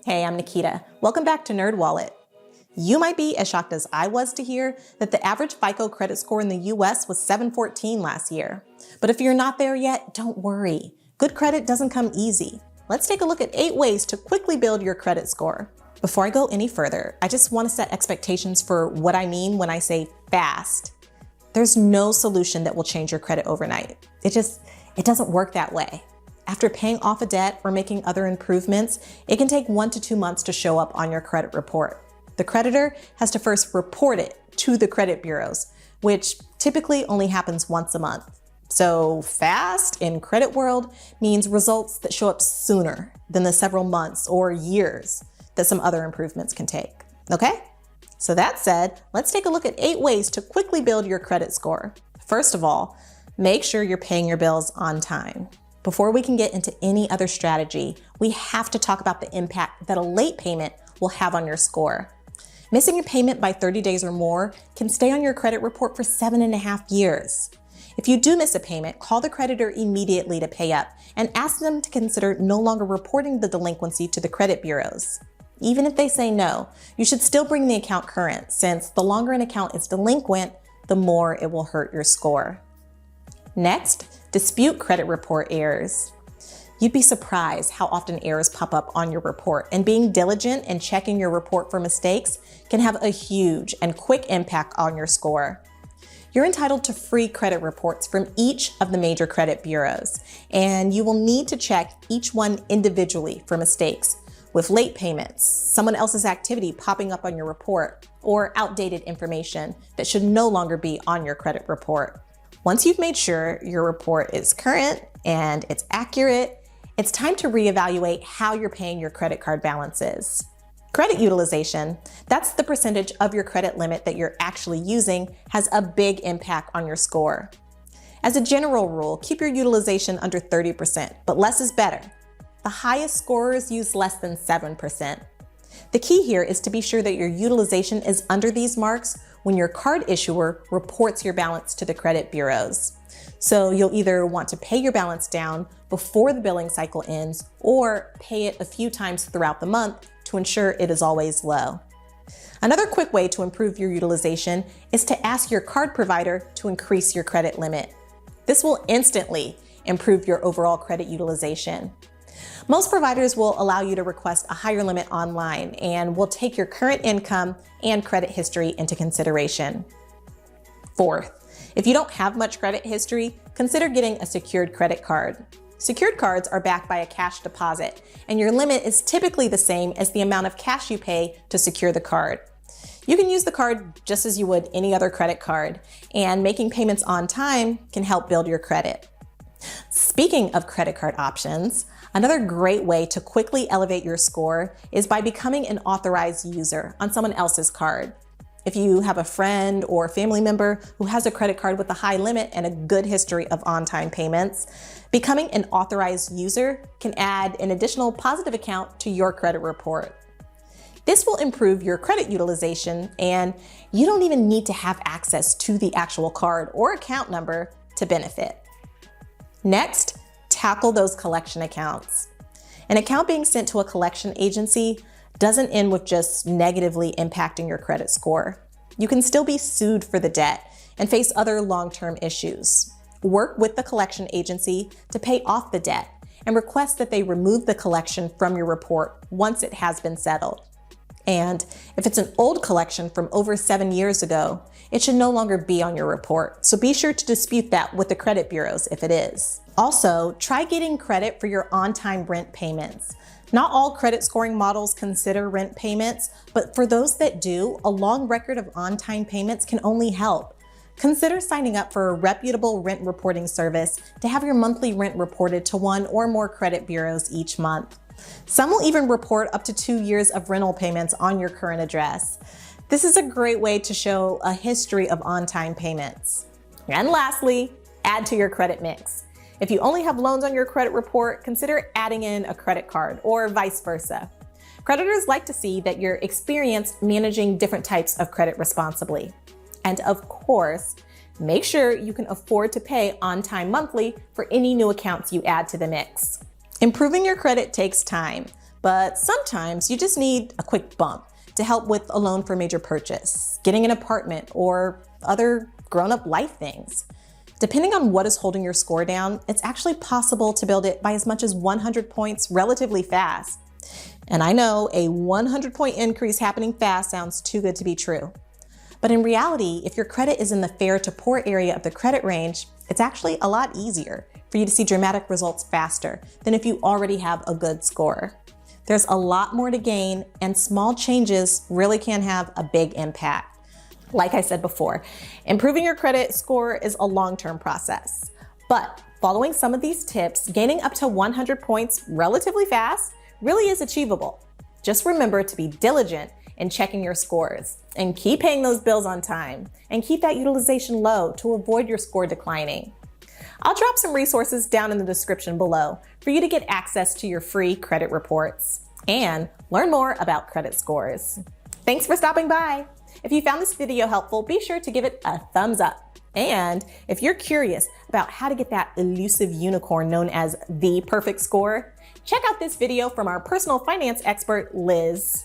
Hey, I'm Nikita. Welcome back to NerdWallet. You might be as shocked as I was to hear that the average FICO credit score in the US was 714 last year. But if you're not there yet, don't worry. Good credit doesn't come easy. Let's take a look at 8 ways to quickly build your credit score. Before I go any further, I just want to set expectations for what I mean when I say fast. There's no solution that will change your credit overnight. It doesn't work that way. After paying off a debt or making other improvements, it can take 1 to 2 months to show up on your credit report. The creditor has to first report it to the credit bureaus, which typically only happens once a month. So fast in credit world means results that show up sooner than the several months or years that some other improvements can take. Okay? So that said, let's take a look at 8 ways to quickly build your credit score. First of all, make sure you're paying your bills on time. Before we can get into any other strategy, we have to talk about the impact that a late payment will have on your score. Missing a payment by 30 days or more can stay on your credit report for 7.5 years. If you do miss a payment, call the creditor immediately to pay up and ask them to consider no longer reporting the delinquency to the credit bureaus. Even if they say no, you should still bring the account current, since the longer an account is delinquent, the more it will hurt your score. Next, dispute credit report errors. You'd be surprised how often errors pop up on your report, and being diligent and checking your report for mistakes can have a huge and quick impact on your score. You're entitled to free credit reports from each of the major credit bureaus, and you will need to check each one individually for mistakes, with late payments, someone else's activity popping up on your report, or outdated information that should no longer be on your credit report. Once you've made sure your report is current and it's accurate, it's time to reevaluate how you're paying your credit card balances. Credit utilization, that's the percentage of your credit limit that you're actually using, has a big impact on your score. As a general rule, keep your utilization under 30%, but less is better. The highest scorers use less than 7%. The key here is to be sure that your utilization is under these marks when your card issuer reports your balance to the credit bureaus. So you'll either want to pay your balance down before the billing cycle ends, or pay it a few times throughout the month to ensure it is always low. Another quick way to improve your utilization is to ask your card provider to increase your credit limit. This will instantly improve your overall credit utilization. Most providers will allow you to request a higher limit online and will take your current income and credit history into consideration. Fourth, if you don't have much credit history, consider getting a secured credit card. Secured cards are backed by a cash deposit, and your limit is typically the same as the amount of cash you pay to secure the card. You can use the card just as you would any other credit card, and making payments on time can help build your credit. Speaking of credit card options, another great way to quickly elevate your score is by becoming an authorized user on someone else's card. If you have a friend or family member who has a credit card with a high limit and a good history of on-time payments, becoming an authorized user can add an additional positive account to your credit report. This will improve your credit utilization, and you don't even need to have access to the actual card or account number to benefit. Next, tackle those collection accounts. An account being sent to a collection agency doesn't end with just negatively impacting your credit score. You can still be sued for the debt and face other long-term issues. Work with the collection agency to pay off the debt and request that they remove the collection from your report once it has been settled. And if it's an old collection from over 7 years ago, it should no longer be on your report. So be sure to dispute that with the credit bureaus if it is. Also, try getting credit for your on-time rent payments. Not all credit scoring models consider rent payments, but for those that do, a long record of on-time payments can only help. Consider signing up for a reputable rent reporting service to have your monthly rent reported to 1 or more credit bureaus each month. Some will even report up to 2 years of rental payments on your current address. This is a great way to show a history of on-time payments. And lastly, add to your credit mix. If you only have loans on your credit report, consider adding in a credit card, or vice versa. Creditors like to see that you're experienced managing different types of credit responsibly. And of course, make sure you can afford to pay on time monthly for any new accounts you add to the mix. Improving your credit takes time, But sometimes you just need a quick bump to help with a loan for a major purchase, getting an apartment, or other grown-up life things. Depending on what is holding your score down, it's actually possible to build it by as much as 100 points relatively fast. And I know a 100-point increase happening fast sounds too good to be true. But in reality, if your credit is in the fair to poor area of the credit range, it's actually a lot easier for you to see dramatic results faster than if you already have a good score. There's a lot more to gain, and small changes really can have a big impact. Like I said before, improving your credit score is a long-term process. But following some of these tips, gaining up to 100 points relatively fast really is achievable. Just remember to be diligent in checking your scores and keep paying those bills on time and keep that utilization low to avoid your score declining. I'll drop some resources down in the description below for you to get access to your free credit reports and learn more about credit scores. Thanks for stopping by. If you found this video helpful, be sure to give it a thumbs up. And if you're curious about how to get that elusive unicorn known as the perfect score, check out this video from our personal finance expert, Liz.